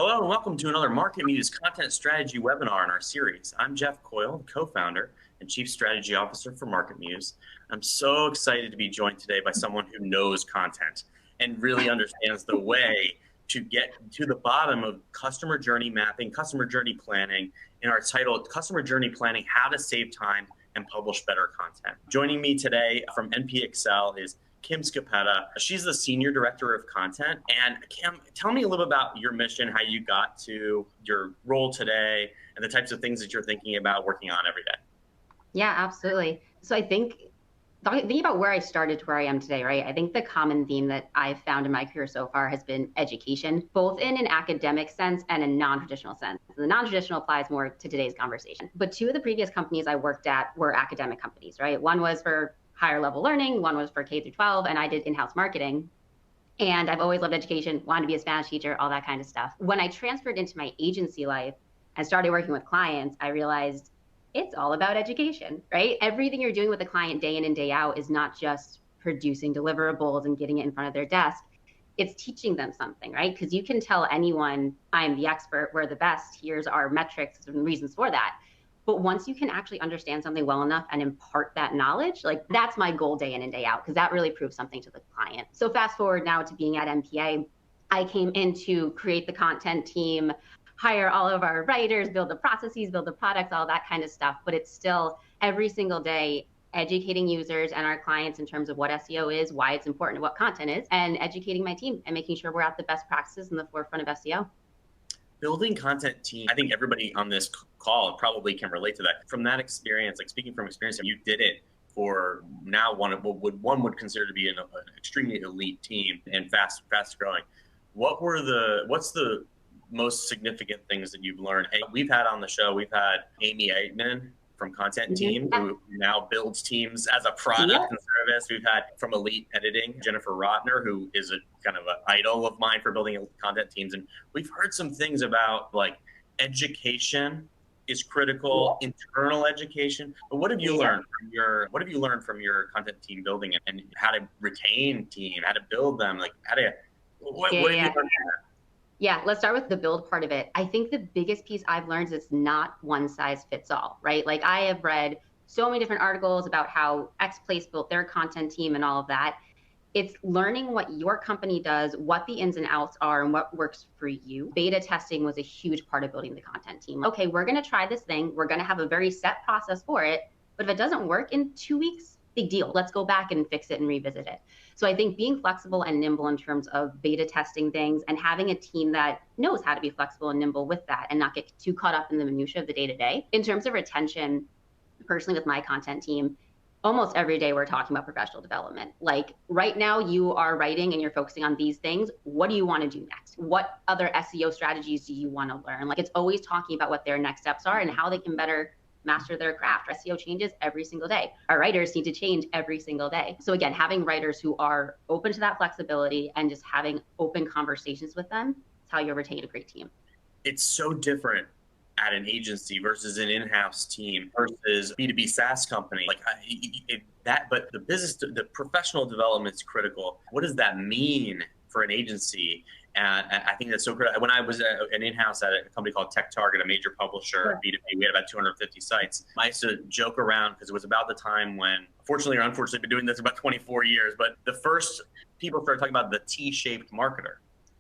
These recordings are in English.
Hello and welcome to another MarketMuse content strategy webinar in our series. I'm Jeff Coyle, co-founder and chief strategy officer for MarketMuse. I'm so excited to be joined today by someone who knows content and really understands the way to get to the bottom of customer journey mapping, customer journey planning, in our title, Customer Journey Planning, How to Save Time and Publish Better Content. Joining me today from NPXL is Kim Scoppetta. She's the Senior Director of Content. And Kim, tell me a little about your mission, how you got to your role today, and the types of things that you're thinking about working on every day. Yeah, absolutely. So I think thinking about where I started to where I am today, right? I think the common theme that I've found in my career so far has been education, both in an academic sense and a non-traditional sense. The non-traditional applies more to today's conversation. But two of the previous companies I worked at were academic companies, right? One was for higher level learning, one was for K through 12, and I did in-house marketing. And I've always loved education, wanted to be a Spanish teacher, all that kind of stuff. When I transferred into my agency life and started working with clients, I realized it's all about education, right? Everything you're doing with the client day in and day out is not just producing deliverables and getting it in front of their desk. It's teaching them something, right? Because you can tell anyone, I'm the expert, we're the best, here's our metrics and reasons for that. But once you can actually understand something well enough and impart that knowledge, like that's my goal day in and day out, because that really proves something to the client. So fast forward now to being at MPA, I came in to create the content team, hire all of our writers, build the processes, build the products, all that kind of stuff. But it's still every single day educating users and our clients in terms of what SEO is, why it's important, what content is, and educating my team and making sure we're at the best practices in the forefront of SEO. Building content team, I think everybody on this call probably can relate to that. From that experience, like speaking from experience, you did it for now one would consider to be an extremely elite team and fast growing. What's the most significant things that you've learned? Hey, we've had on the show, we've had Amy Eitman from Content Team, who now builds teams as a product and service. We've had from Elite Editing, Jennifer Rotner, who is a kind of an idol of mine for building content teams. And we've heard some things about like education is critical, internal education. But what have you learned from your content team building and how to retain team, how to build them? Like what have you learned from that? Yeah, let's start with the build part of it. I think the biggest piece I've learned is not one size fits all, right? Like I have read so many different articles about how X Place built their content team and all of that. It's learning what your company does, what the ins and outs are, and what works for you. Beta testing was a huge part of building the content team. Okay, we're going to try this thing. We're going to have a very set process for it. But if it doesn't work in 2 weeks, big deal. Let's go back and fix it and revisit it. So I think being flexible and nimble in terms of beta testing things and having a team that knows how to be flexible and nimble with that and not get too caught up in the minutia of the day-to-day. In terms of retention, personally with my content team, almost every day we're talking about professional development. Like right now you are writing and you're focusing on these things. What do you want to do next? What other SEO strategies do you want to learn? Like it's always talking about what their next steps are and how they can better master their craft. SEO changes every single day. Our writers need to change every single day. So again, having writers who are open to that flexibility and just having open conversations with them is how you retain a great team. It's so different at an agency versus an in-house team versus B2B SaaS company. But the professional development is critical. What does that mean for an agency? And I think that's so critical. When I was an in-house at a company called Tech Target, a major publisher, B2B, we had about 250 sites. I used to joke around because it was about the time when, fortunately or unfortunately, I've been doing this about 24 years, but the first people started talking about the T-shaped marketer.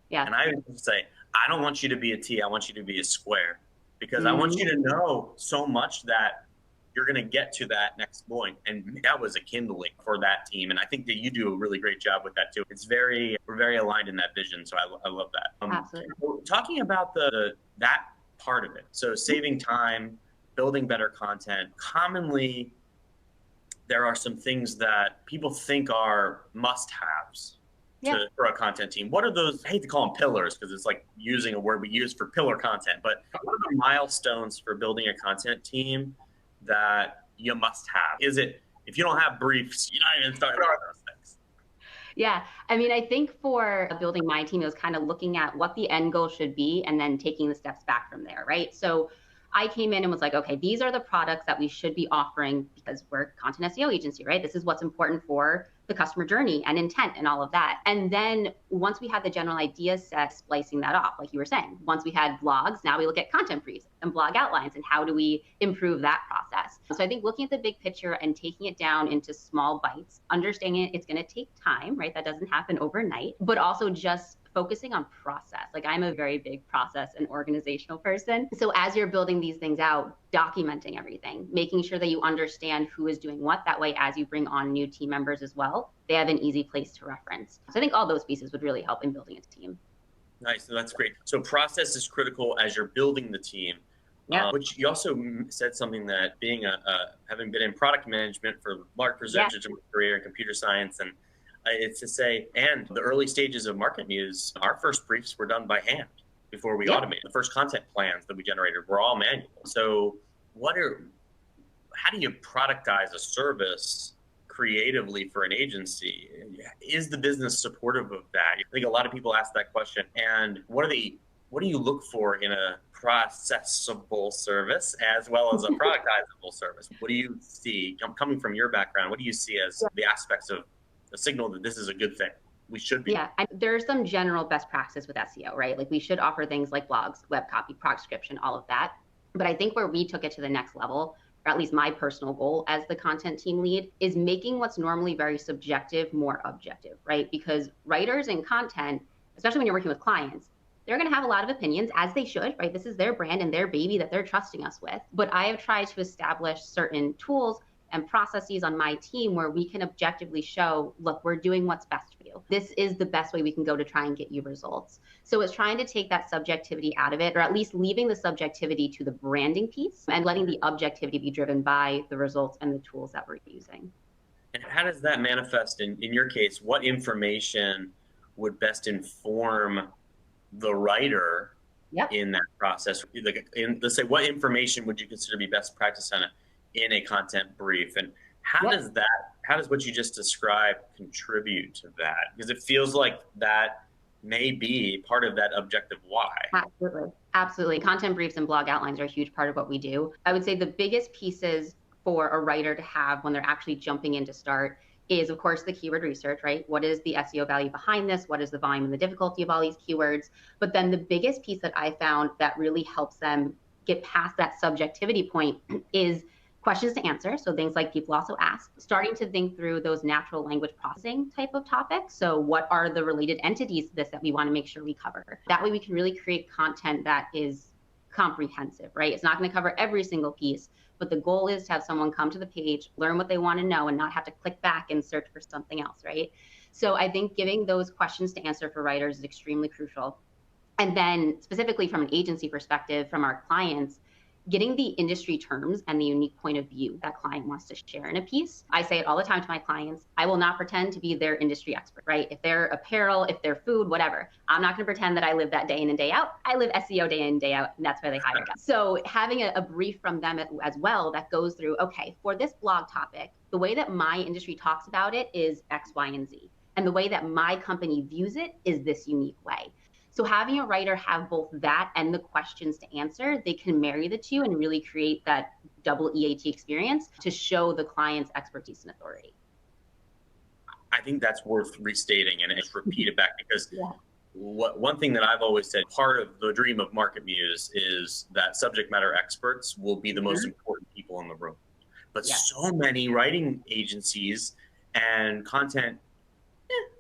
Yeah. And I would say, I don't want you to be a T, I want you to be a square. Because I want you to know so much that you're going to get to that next point. And that was a kindling for that team. And I think that you do a really great job with that too. We're very aligned in that vision. So I love that. Absolutely. Talking about that part of it. So saving time, building better content. Commonly, there are some things that people think are must-haves. For a content team. What are those? I hate to call them pillars because it's like using a word we use for pillar content, but what are the milestones for building a content team that you must have? Is it, if you don't have briefs, you're not even starting? What are those things? Yeah, I mean, I think for building my team, it was kind of looking at what the end goal should be and then taking the steps back from there, right? So I came in and was like, okay, these are the products that we should be offering because we're a content SEO agency, right? This is what's important for the customer journey and intent and all of that. And then once we had the general idea set, splicing that off, like you were saying, once we had blogs, now we look at content briefs and blog outlines and how do we improve that process. So I think looking at the big picture and taking it down into small bites, understanding it's going to take time, right? That doesn't happen overnight, but also just focusing on process. Like I'm a very big process and organizational person. So as you're building these things out, documenting everything, making sure that you understand who is doing what. That way, as you bring on new team members as well, they have an easy place to reference. So I think all those pieces would really help in building a team. Nice. That's great. So process is critical as you're building the team. Yeah. Which you also said something that being having been in product management for large percentage of my career in computer science, and it's to say, and the early stages of MarketMuse, our first briefs were done by hand before we automated. The first content plans that we generated were all manual. So how do you productize a service creatively for an agency? Is the business supportive of that? I think a lot of people ask that question. And what do you look for in a processable service as well as a productizable service? What do you see, coming from your background, what do you see as the aspects of a signal that this is a good thing? We should be. Yeah, there's some general best practices with SEO, right? Like we should offer things like blogs, web copy, product description, all of that. But I think where we took it to the next level, or at least my personal goal as the content team lead, is making what's normally very subjective more objective, right? Because writers and content, especially when you're working with clients, they're going to have a lot of opinions, as they should, right? This is their brand and their baby that they're trusting us with. But I have tried to establish certain tools and processes on my team where we can objectively show, look, we're doing what's best for you. This is the best way we can go to try and get you results. So it's trying to take that subjectivity out of it, or at least leaving the subjectivity to the branding piece and letting the objectivity be driven by the results and the tools that we're using. And how does that manifest in your case? What information would best inform the writer in that process? Let's say, what information would you consider to be best practice in a content brief, and how does what you just described contribute to that? Because it feels like that may be part of that objective why. Absolutely. Content briefs and blog outlines are a huge part of what we do. I would say the biggest pieces for a writer to have when they're actually jumping in to start is, of course, the keyword research, right? What is the SEO value behind this? What is the volume and the difficulty of all these keywords? But then the biggest piece that I found that really helps them get past that subjectivity point is questions to answer. So things like people also ask, starting to think through those natural language processing type of topics. So what are the related entities to this that we want to make sure we cover? That way we can really create content that is comprehensive, right? It's not going to cover every single piece, but the goal is to have someone come to the page, learn what they want to know, and not have to click back and search for something else, right? So I think giving those questions to answer for writers is extremely crucial. And then specifically from an agency perspective, from our clients, getting the industry terms and the unique point of view that client wants to share in a piece. I say it all the time to my clients, I will not pretend to be their industry expert, right? If they're apparel, if they're food, whatever, I'm not going to pretend that I live that day in and day out. I live SEO day in and day out, and that's why they hire us. So having a brief from them as well that goes through, okay, for this blog topic, the way that my industry talks about it is X, Y, and Z. And the way that my company views it is this unique way. So having a writer have both that and the questions to answer, they can marry the two and really create that double EAT experience to show the client's expertise and authority. I think that's worth restating and just repeat it back, because one thing that I've always said, part of the dream of MarketMuse is that subject matter experts will be the most important people in the room. But so many writing agencies and content,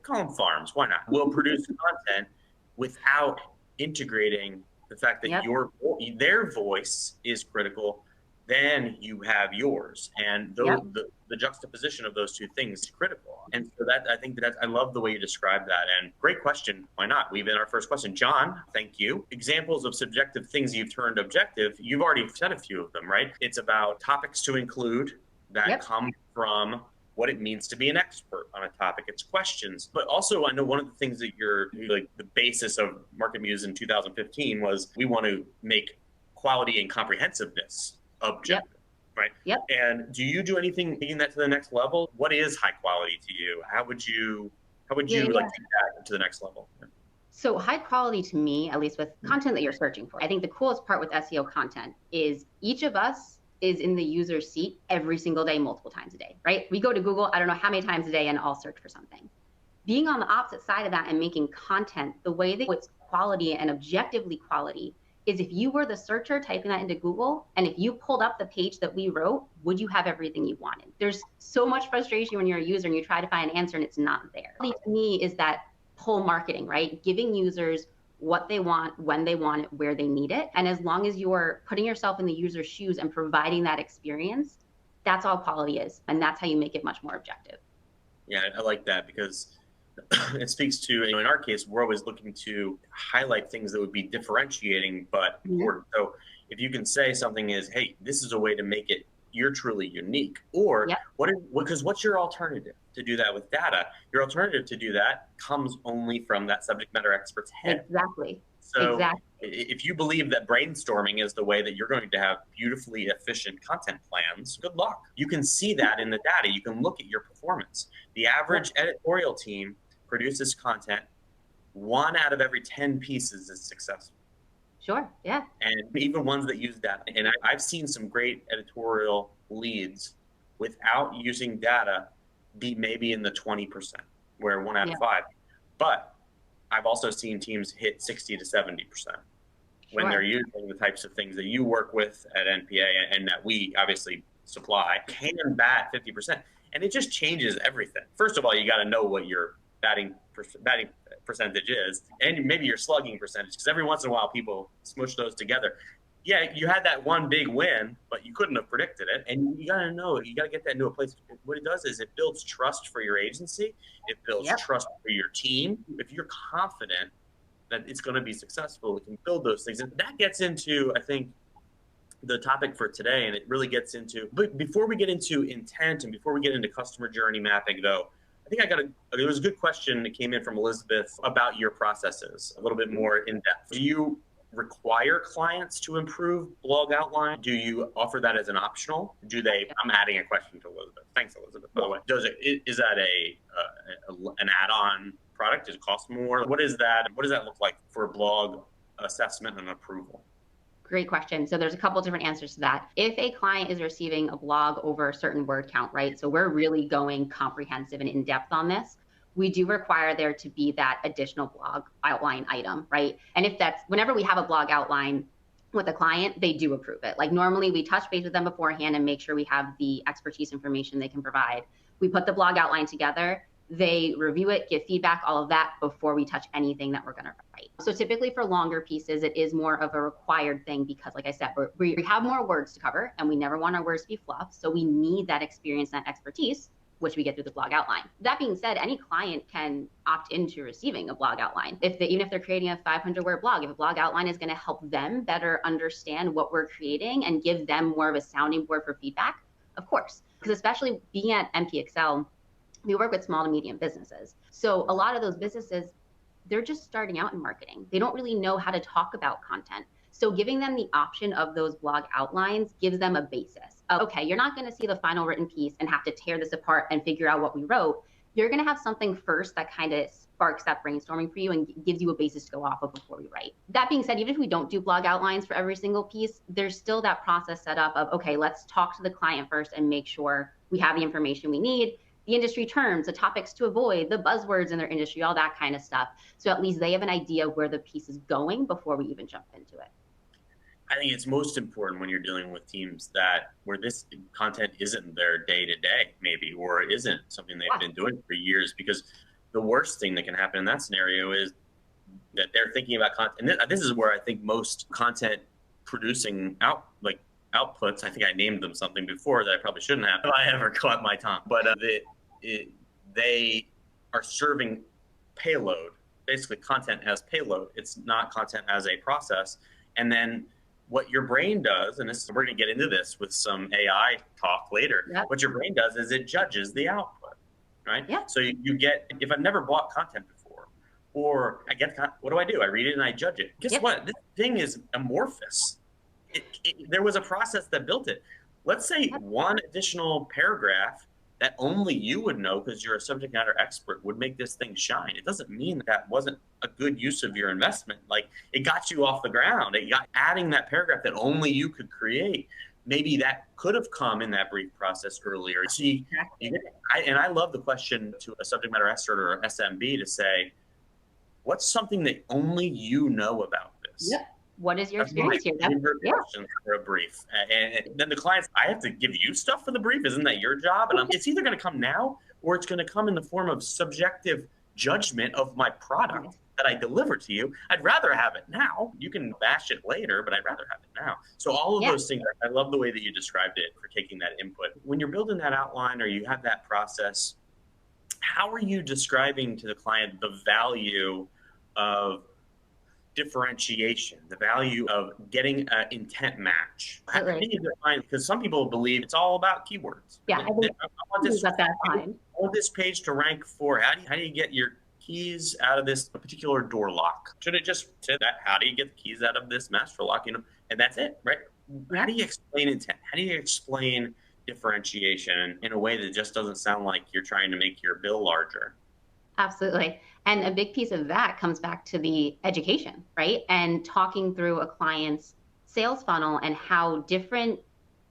call them farms, why not, will produce content without integrating the fact that their voice is critical. Then you have yours, and the juxtaposition of those two things is critical. And so I love the way you describe that. And great question. Why not? We've been our first question. John, thank you. Examples of subjective things you've turned objective. You've already said a few of them, right? It's about topics to include that come from what it means to be an expert on a topic. It's questions. But also, I know one of the things that you're like the basis of MarketMuse in 2015 was we want to make quality and comprehensiveness objective, right? And do you do anything taking that to the next level? What is high quality to you? How would you like take that to the next level? So high quality to me, at least with content that you're searching for, I think the coolest part with SEO content is each of us is in the user's seat every single day, multiple times a day, right? We go to Google, I don't know how many times a day, and I'll search for something. Being on the opposite side of that and making content, the way that it's quality and objectively quality is if you were the searcher typing that into Google, and if you pulled up the page that we wrote, would you have everything you wanted? There's so much frustration when you're a user and you try to find an answer and it's not there. To me is that pull marketing, right? Giving users what they want, when they want it, where they need it. And as long as you're putting yourself in the user's shoes and providing that experience, that's all quality is. And that's how you make it much more objective. Yeah, I like that because it speaks to, in our case, we're always looking to highlight things that would be differentiating, but important. So if you can say something is, hey, this is a way to make it, you're truly unique. Or because what's your alternative to do that with data? Your alternative to do that comes only from that subject matter expert's head. Exactly. So if you believe that brainstorming is the way that you're going to have beautifully efficient content plans, good luck. You can see that in the data. You can look at your performance. The average editorial team produces content. 1 out of every 10 pieces is successful. Sure, yeah. And even ones that use data. And I've seen some great editorial leads without using data be maybe in the 20%, where 1 out of 5. But I've also seen teams hit 60 to 70% when they're using the types of things that you work with at NPA and that we obviously supply, can bat 50%. And it just changes everything. First of all, you got to know what your batting percentage is, and maybe your slugging percentage, because every once in a while people smush those together. Yeah, you had that one big win, but you couldn't have predicted it. And you got to know, you got to get that into a place. What it does is it builds trust for your agency. It builds trust for your team. If you're confident that it's going to be successful, we can build those things. And that gets into, I think, the topic for today. And it really gets into, but before we get into intent and before we get into customer journey mapping, though, I think there was a good question that came in from Elizabeth about your processes, a little bit more in depth. Do you require clients to improve blog outline? Do you offer that as an optional? I'm adding a question to Elizabeth. Thanks, Elizabeth, by the way. Is that an add-on product? Does it cost more? What is that? What does that look like for blog assessment and approval? Great question. So there's a couple different answers to that. If a client is receiving a blog over a certain word count, right? So we're really going comprehensive and in depth on this. We do require there to be that additional blog outline item, right? And whenever we have a blog outline with a client, they do approve it. Like normally we touch base with them beforehand and make sure we have the expertise information they can provide. We put the blog outline together. They review it, give feedback, all of that before we touch anything that we're going to write. So typically for longer pieces, it is more of a required thing because, like I said, we have more words to cover and we never want our words to be fluff. So we need that experience, that expertise, which we get through the blog outline. That being said, any client can opt into receiving a blog outline. Even if they're creating a 500-word blog, if a blog outline is going to help them better understand what we're creating and give them more of a sounding board for feedback, of course. Because especially being at MPXL, we work with small to medium businesses. So a lot of those businesses, they're just starting out in marketing. They don't really know how to talk about content. So giving them the option of those blog outlines gives them a basis of, okay, you're not going to see the final written piece and have to tear this apart and figure out what we wrote. You're going to have something first that kind of sparks that brainstorming for you and gives you a basis to go off of before we write. That being said, even if we don't do blog outlines for every single piece, there's still that process set up of, okay, let's talk to the client first and make sure we have the information we need, the industry terms, the topics to avoid, the buzzwords in their industry, all that kind of stuff. So at least they have an idea where the piece is going before we even jump into it. I think it's most important when you're dealing with teams where this content isn't their day-to-day, maybe, or isn't something they've been doing for years, because the worst thing that can happen in that scenario is that they're thinking about content. And this is where I think most content producing outputs, I think I named them something before that I probably shouldn't have if I ever caught my tongue, but they are serving payload, basically content as payload. It's not content as a process. And then what your brain does, and we're going to get into this with some AI talk later, what your brain does is it judges the output, right? Yeah. So you get, if I've never bought content before, or I get, what do? I read it and I judge it. Guess what? This thing is amorphous. There was a process that built it. Let's say one additional paragraph that only you would know because you're a subject matter expert would make this thing shine. It doesn't mean that wasn't a good use of your investment. Like, it got you off the ground. Adding that paragraph that only you could create maybe that could have come in that brief process earlier. So I love the question to a subject matter expert or SMB to say, what's something that only you know about this? Yep. What is your That's my experience here? favorite question for a brief. And then the clients, I have to give you stuff for the brief. Isn't that your job? And it's either going to come now or it's going to come in the form of subjective judgment of my product that I deliver to you. I'd rather have it now. You can bash it later, but I'd rather have it now. So all of those things, I love the way that you described it for taking that input. When you're building that outline or you have that process, how are you describing to the client the value of differentiation, the value of getting an intent match? How do you define? Because some people believe it's all about keywords. Yeah, I want this page to rank for. How do you get your keys out of this particular door lock? Should it just say that? How do you get the keys out of this master lock? You know, and that's it, right? How do you explain intent? How do you explain differentiation in a way that just doesn't sound like you're trying to make your bill larger? Absolutely. And a big piece of that comes back to the education, right? And talking through a client's sales funnel and how different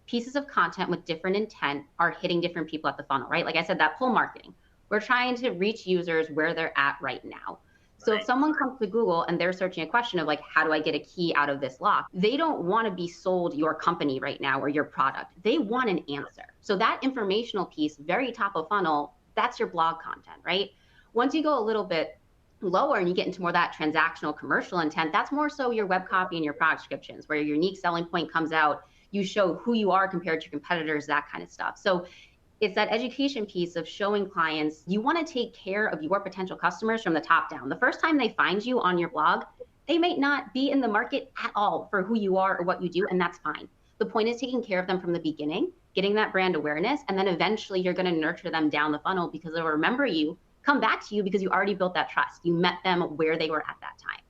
pieces of content with different intent are hitting different people at the funnel, right? Like I said, that pull marketing. We're trying to reach users where they're at right now. So if someone comes to Google and they're searching a question of like, how do I get a key out of this lock? They don't want to be sold your company right now or your product. They want an answer. So that informational piece, very top of funnel, that's your blog content, right? Once you go a little bit lower and you get into more that transactional commercial intent, that's more so your web copy and your product descriptions, where your unique selling point comes out, you show who you are compared to your competitors, that kind of stuff. So it's that education piece of showing clients you want to take care of your potential customers from the top down. The first time they find you on your blog, they might not be in the market at all for who you are or what you do, and that's fine. The point is taking care of them from the beginning, getting that brand awareness, and then eventually you're going to nurture them down the funnel because they'll remember you, come back to you because you already built that trust. You met them where they were at that time.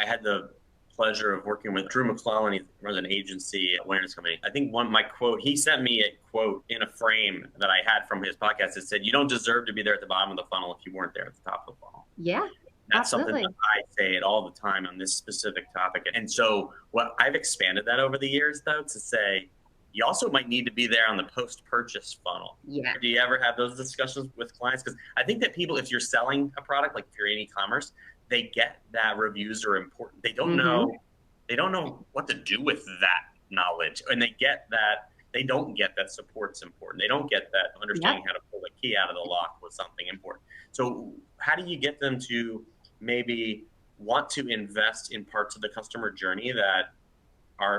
I had the pleasure of working with Drew McClellan. He runs an agency awareness company. I think my quote, he sent me a quote in a frame that I had from his podcast that said, "You don't deserve to be there at the bottom of the funnel if you weren't there at the top of the funnel." Yeah. That's something that I say it all the time on this specific topic. And so what I've expanded that over the years, though, to say, you also might need to be there on the post-purchase funnel. Yeah. Do you ever have those discussions with clients? Because I think that people, if you're selling a product, like if you're in e-commerce, they get that reviews are important. They don't know what to do with that knowledge. And they don't get that support's important. They don't get that understanding how to pull the key out of the lock was something important. So how do you get them to maybe want to invest in parts of the customer journey that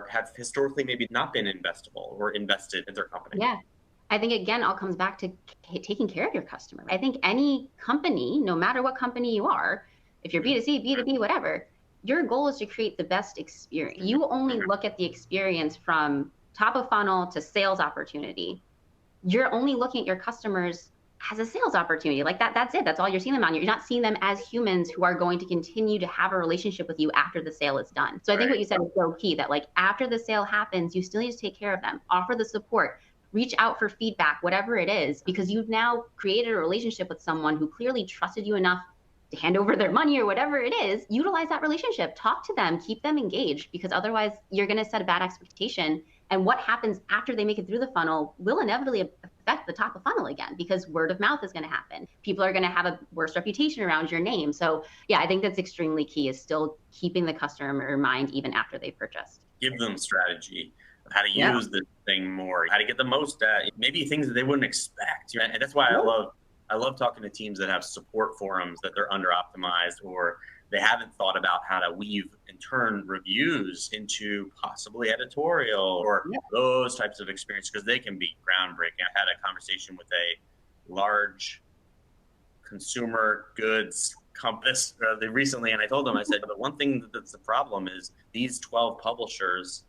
have historically maybe not been investable or invested in their company? Yeah. I think, again, all comes back to taking care of your customer. I think any company, no matter what company you are, if you're B2C, B2B, whatever, your goal is to create the best experience. You only look at the experience from top of funnel to sales opportunity. You're only looking at your customers as a sales opportunity. Like that's it. That's all you're seeing them on. You're not seeing them as humans who are going to continue to have a relationship with you after the sale is done. So I think what you said is so key, that like after the sale happens, you still need to take care of them, offer the support, reach out for feedback, whatever it is, because you've now created a relationship with someone who clearly trusted you enough to hand over their money or whatever it is. Utilize that relationship, talk to them, keep them engaged, because otherwise you're going to set a bad expectation. And what happens after they make it through the funnel will inevitably affect the top of funnel again, because word of mouth is going to happen. People are going to have a worse reputation around your name. So yeah, I think that's extremely key, is still keeping the customer in mind even after they purchased. Give them strategy of how to use this thing more, how to get the most maybe things that they wouldn't expect. And that's why I love talking to teams that have support forums that they're under optimized, or they haven't thought about how to weave and turn reviews into possibly editorial or those types of experiences, because they can be groundbreaking. I had a conversation with a large consumer goods compass recently, and I told them, I said, the one thing that's the problem is these 12 publishers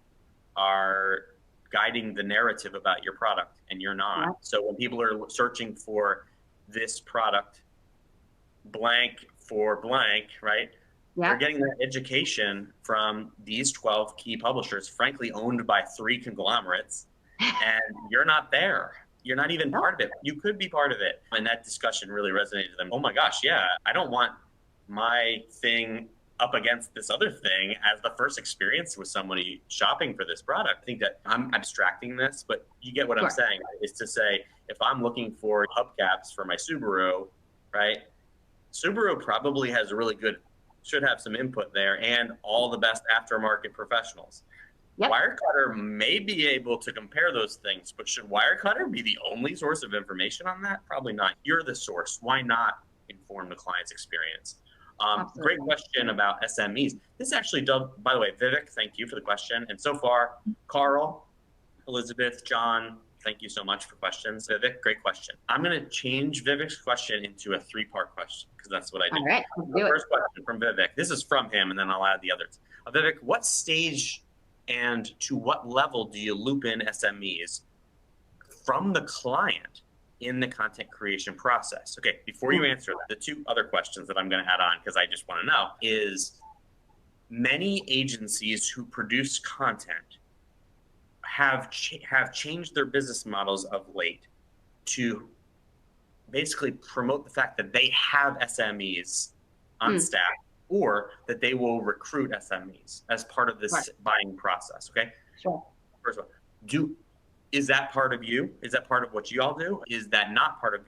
are guiding the narrative about your product and you're not. So when people are searching for this product blank for blank, right? They're getting that education from these 12 key publishers, frankly owned by 3 conglomerates, and you're not there. You're not even part of it. You could be part of it. And that discussion really resonated with them. Oh my gosh, yeah, I don't want my thing up against this other thing as the first experience with somebody shopping for this product. I think that I'm abstracting this, but you get what I'm saying, is to say, if I'm looking for hubcaps for my Subaru, right? Subaru probably has a really good, should have some input there, and all the best aftermarket professionals. Yep. Wirecutter may be able to compare those things, but should Wirecutter be the only source of information on that? Probably not. You're the source. Why not inform the client's experience? Great question about SMEs. This actually does, by the way, Vivek, thank you for the question. And so far, Carl, Elizabeth, John, thank you so much for questions. Vivek, great question. I'm going to change Vivek's question into a 3-part question, because that's what I did. All right, the first question from Vivek. This is from him, and then I'll add the others. Vivek, what stage and to what level do you loop in SMEs from the client in the content creation process? Okay, before you answer that, the 2 other questions that I'm going to add on, because I just want to know, is many agencies who produce content have changed their business models of late to basically promote the fact that they have SMEs on staff, or that they will recruit SMEs as part of this buying process. Okay. Sure. First of all, is that part of you? Is that part of what you all do? Is that not part of,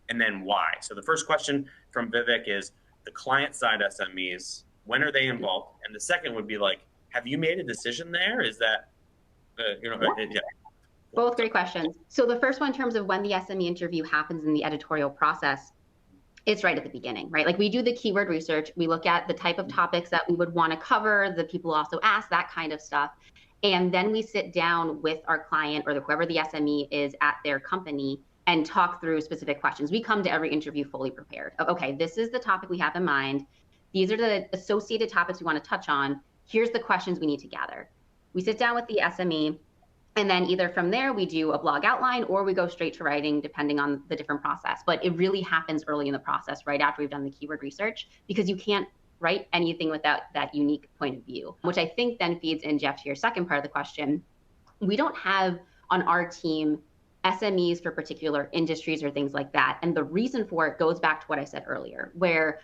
and then why? So the first question from Vivek is the client side SMEs, when are they involved? And the second would be like, have you made a decision there? Is that, Both great questions. So the first one, in terms of when the SME interview happens in the editorial process, it's right at the beginning, right? Like, we do the keyword research, we look at the type of topics that we would want to cover, the people also ask, that kind of stuff. And then we sit down with our client or whoever the SME is at their company and talk through specific questions. We come to every interview fully prepared. Okay, this is the topic we have in mind. These are the associated topics we want to touch on. Here's the questions we need to gather. We sit down with the SME, and then either from there we do a blog outline, or we go straight to writing, depending on the different process. But it really happens early in the process, right after we've done the keyword research, because you can't write anything without that unique point of view, which I think then feeds in, Jeff, to your second part of the question. We don't have on our team SMEs for particular industries or things like that. And the reason for it goes back to what I said earlier, where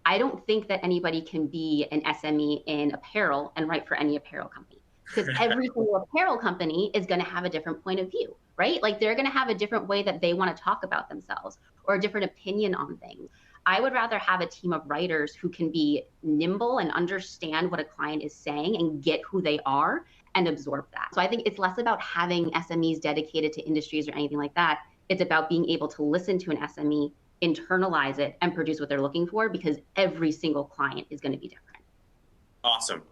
I don't think that anybody can be an SME in apparel and write for any apparel company, because every single apparel company is going to have a different point of view, right? Like, they're going to have a different way that they want to talk about themselves, or a different opinion on things. I would rather have a team of writers who can be nimble and understand what a client is saying and get who they are and absorb that. So I think it's less about having SMEs dedicated to industries or anything like that. It's about being able to listen to an SME, internalize it, and produce what they're looking for, because every single client is going to be different. Awesome.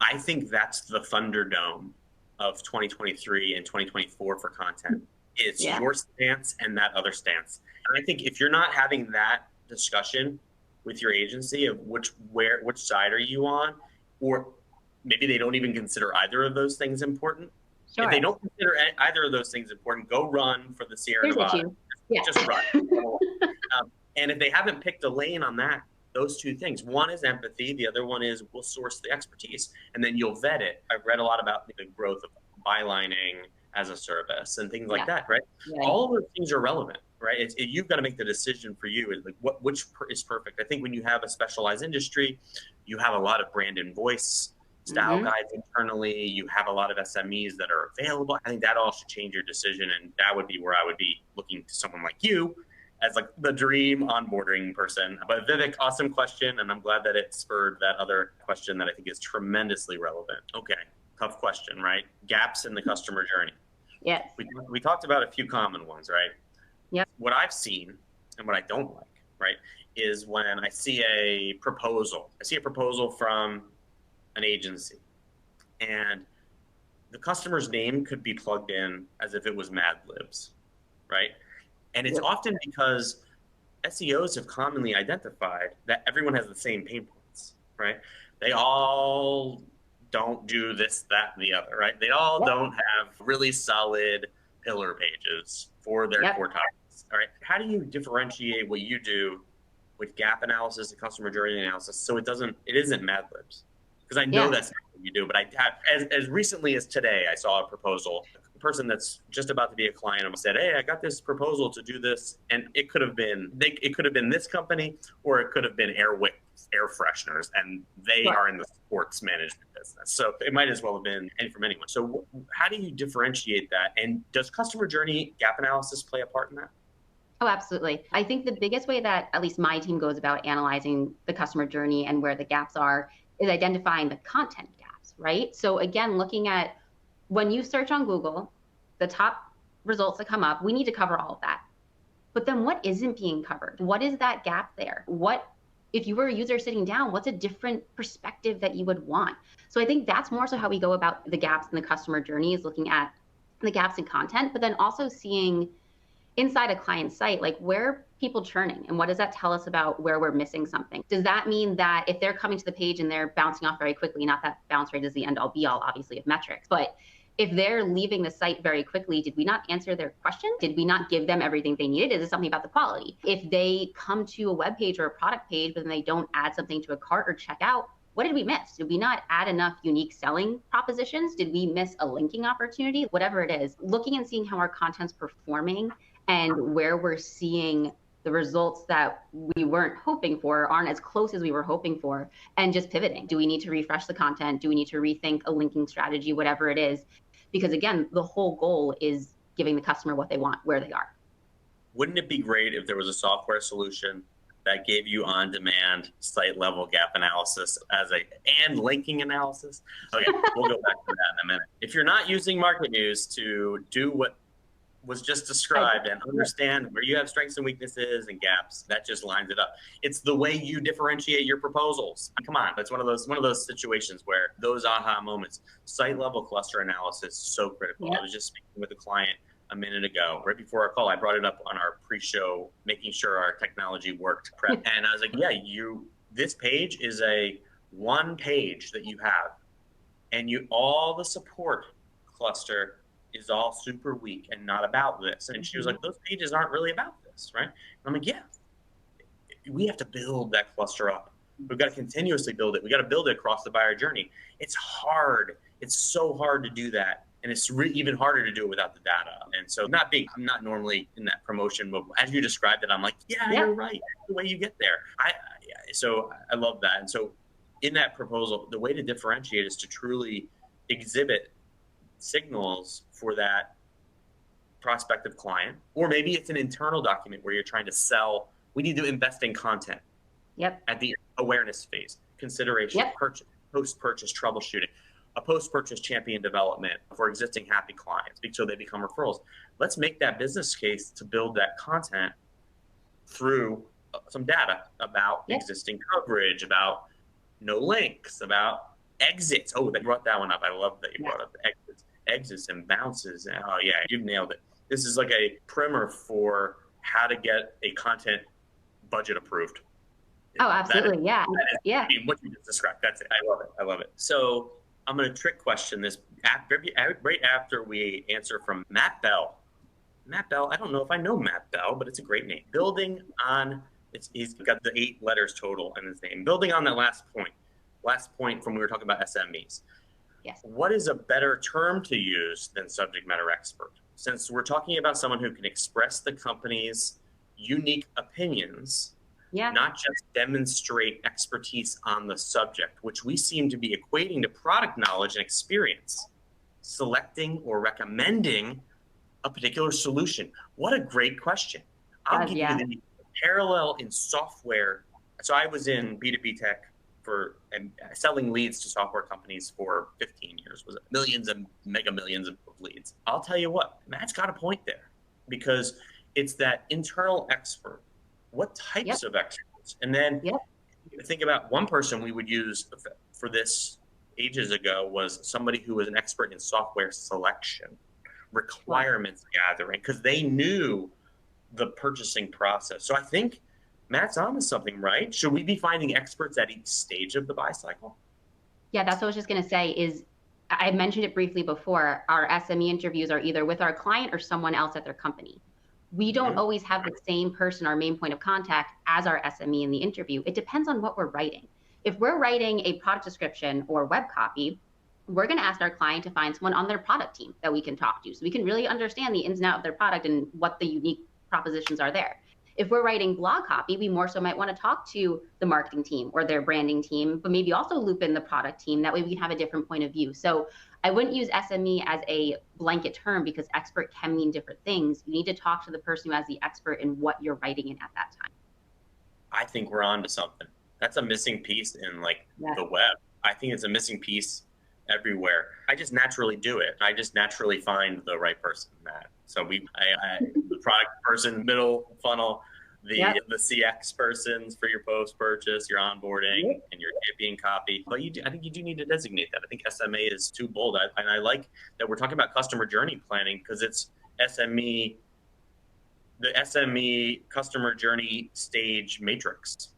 I think that's the Thunderdome of 2023 and 2024 for content. It's your stance and that other stance. And I think if you're not having that discussion with your agency of which side are you on, or maybe they don't even consider either of those things important. Sure. If they don't consider either of those things important, go run for the Sierra Nevada. Just run. And if they haven't picked a lane on that, those 2 things, one is empathy, the other one is we'll source the expertise, and then you'll vet it. I've read a lot about the growth of bylining as a service and things like that, right? All of those things are relevant, right? You've got to make the decision for you, like which is perfect. I think when you have a specialized industry, you have a lot of brand and voice style guides internally, you have a lot of SMEs that are available. I think that all should change your decision, and that would be where I would be looking to someone like you as like the dream onboarding person. But Vivek, awesome question, and I'm glad that it spurred that other question that I think is tremendously relevant. Okay, tough question, right? Gaps in the customer journey. Yes. We talked about a few common ones, right? Yep. What I've seen and what I don't like, right, is when I see a proposal. I see a proposal from an agency, and the customer's name could be plugged in as if it was Mad Libs, right? And it's often because SEOs have commonly identified that everyone has the same pain points, right? They all don't do this, that, and the other, right? They all don't have really solid pillar pages for their core topics, all right? How do you differentiate what you do with gap analysis and customer journey analysis so it isn't Mad Libs? Because I know that's not what you do, but I have, as recently as today, I saw a proposal. A person that's just about to be a client said, "Hey, I got this proposal to do this," and it could have been this company, or it could have been Airwick air fresheners, and they Sure. are in the sports management business. So it might as well have been from anyone. So how do you differentiate that? And does customer journey gap analysis play a part in that? Oh, absolutely. I think the biggest way that at least my team goes about analyzing the customer journey and where the gaps are is identifying the content gaps, right? So again, looking at when you search on Google, the top results that come up, we need to cover all of that. But then what isn't being covered? What is that gap there? What, if you were a user sitting down, what's a different perspective that you would want? So I think that's more so how we go about the gaps in the customer journey, is looking at the gaps in content, but then also seeing inside a client site, like, where are people churning, and what does that tell us about where we're missing something? Does that mean that if they're coming to the page and they're bouncing off very quickly, not that bounce rate is the end all be all, obviously, of metrics, but if they're leaving the site very quickly, did we not answer their question? Did we not give them everything they needed? Is it something about the quality? If they come to a web page or a product page, but then they don't add something to a cart or check out, what did we miss? Did we not add enough unique selling propositions? Did we miss a linking opportunity? Whatever it is, looking and seeing how our content's performing and where we're seeing the results that we weren't hoping for, aren't as close as we were hoping for, and just pivoting. Do we need to refresh the content? Do we need to rethink a linking strategy, whatever it is? Because again, the whole goal is giving the customer what they want, where they are. Wouldn't it be great if there was a software solution that gave you on-demand site-level gap analysis and linking analysis? Okay, we'll go back to that in a minute. If you're not using MarketMuse to do what was just described and understand where you have strengths and weaknesses and gaps, that just lines it up. It's the way you differentiate your proposals. Come on, that's one of those situations where those aha moments. Site level cluster analysis is so critical. I was just speaking with a client a minute ago, right before our call. I brought it up on our pre-show, making sure our technology worked prep. And I was like, yeah, this page is a one page that you have, and all the support cluster is all super weak and not about this. And she was like, those pages aren't really about this, right? And I'm like, yeah, we have to build that cluster up. We've got to continuously build it. We got to build it across the buyer journey. It's hard. It's so hard to do that. And it's even harder to do it without the data. And so I'm not normally in that promotion mode. As you described it, I'm like, yeah, you're right. That's the way you get there. So I love that. And so in that proposal, the way to differentiate is to truly exhibit signals for that prospective client, or maybe it's an internal document where you're trying to sell. We need to invest in content at the awareness phase, consideration, purchase, post-purchase troubleshooting, a post-purchase champion development for existing happy clients so they become referrals. Let's make that business case to build that content through some data about existing coverage, about no links, about exits. Oh, they brought that one up. I love that you brought up the exits and bounces. Oh yeah, you've nailed it. This is like a primer for how to get a content budget approved. Oh, absolutely. I mean, what you just described. That's it. I love it. So I'm going to trick question this right after we answer from Matt Bell. Matt Bell, I don't know if I know Matt Bell, but it's a great name. He's got the 8 letters total in his name. Building on that last point from we were talking about SMEs. Yes. What is a better term to use than subject matter expert? Since we're talking about someone who can express the company's unique opinions, not just demonstrate expertise on the subject, which we seem to be equating to product knowledge and experience, selecting or recommending a particular solution. What a great question. I'll give you the parallel in software. So I was in B2B tech and selling leads to software companies for 15 years, was it millions and mega millions of leads. I'll tell you what, Matt's got a point there, because it's that internal expert. What types of experts? And then think about one person we would use for this ages ago was somebody who was an expert in software selection, requirements gathering, because they knew the purchasing process. So I think Matt's on to something, right? Should we be finding experts at each stage of the buy cycle? Yeah, that's what I was just going to say. I mentioned it briefly before. Our SME interviews are either with our client or someone else at their company. We don't always have the same person, our main point of contact, as our SME in the interview. It depends on what we're writing. If we're writing a product description or web copy, we're going to ask our client to find someone on their product team that we can talk to, so we can really understand the ins and outs of their product and what the unique propositions are there. If we're writing blog copy, we more so might want to talk to the marketing team or their branding team, but maybe also loop in the product team. That way we can have a different point of view. So I wouldn't use SME as a blanket term because expert can mean different things. You need to talk to the person who has the expert in what you're writing in at that time. I think we're on to something. That's a missing piece in like the web. I think it's a missing piece everywhere. I just naturally do it. I just naturally find the right person, Matt. So the product person, middle funnel, the CX persons for your post purchase, your onboarding, and your champion copy. But I think you do need to designate that. I think SMA is too bold. And I like that we're talking about customer journey planning because it's SME, the SME customer journey stage matrix.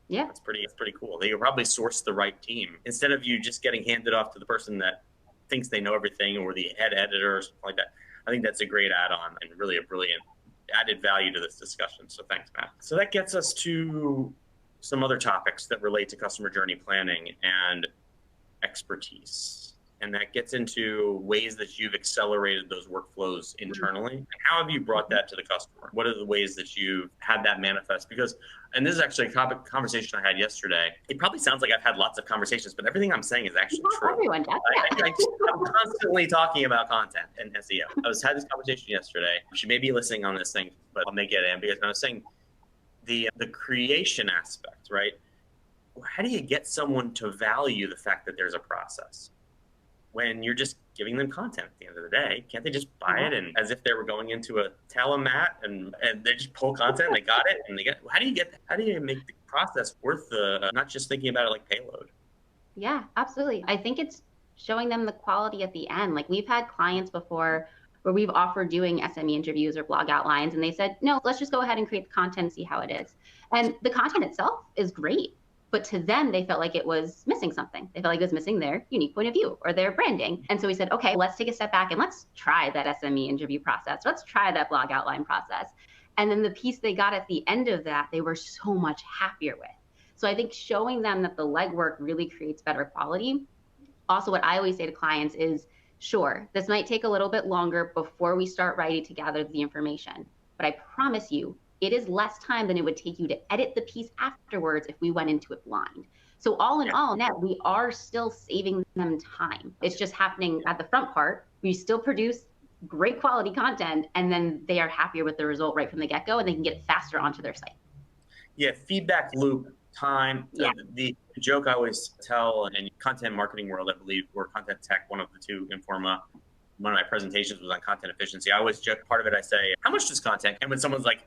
Yeah, that's pretty cool. They probably source the right team instead of you just getting handed off to the person that thinks they know everything or the head editor or something like that. I think that's a great add-on and really a brilliant added value to this discussion. So thanks, Matt. So that gets us to some other topics that relate to customer journey planning and expertise. And that gets into ways that you've accelerated those workflows internally. And how have you brought that to the customer? What are the ways that you've had that manifest? Because, and this is actually a conversation I had yesterday. It probably sounds like I've had lots of conversations, but everything I'm saying is actually true. Everyone does. I'm constantly talking about content and SEO. I had this conversation yesterday. She may be listening on this thing, but I'll make it ambiguous. I was saying the creation aspect, right? How do you get someone to value the fact that there's a process? When you're just giving them content at the end of the day, can't they just buy it and as if they were going into a telemat and they just pull content, they got it, and they get? How do you make the process worth the not just thinking about it like payload? Yeah, absolutely. I think it's showing them the quality at the end. Like we've had clients before where we've offered doing SME interviews or blog outlines, and they said, no, let's just go ahead and create the content and see how it is. And the content itself is great. But to them, they felt like it was missing something. They felt like it was missing their unique point of view or their branding. And so we said, okay, let's take a step back and let's try that SME interview process. Let's try that blog outline process. And then the piece they got at the end of that, they were so much happier with. So I think showing them that the legwork really creates better quality. Also, what I always say to clients is, sure, this might take a little bit longer before we start writing to gather the information, but I promise you, it is less time than it would take you to edit the piece afterwards if we went into it blind. So all in all, net, we are still saving them time. It's just happening at the front part. We still produce great quality content, and then they are happier with the result right from the get-go, and they can get it faster onto their site. Yeah, feedback loop, time. Yeah. The joke I always tell in content marketing world, I believe, or content tech, one of the two, Informa, one of my presentations was on content efficiency. I always joke, part of it I say, how much does content? And when someone's like,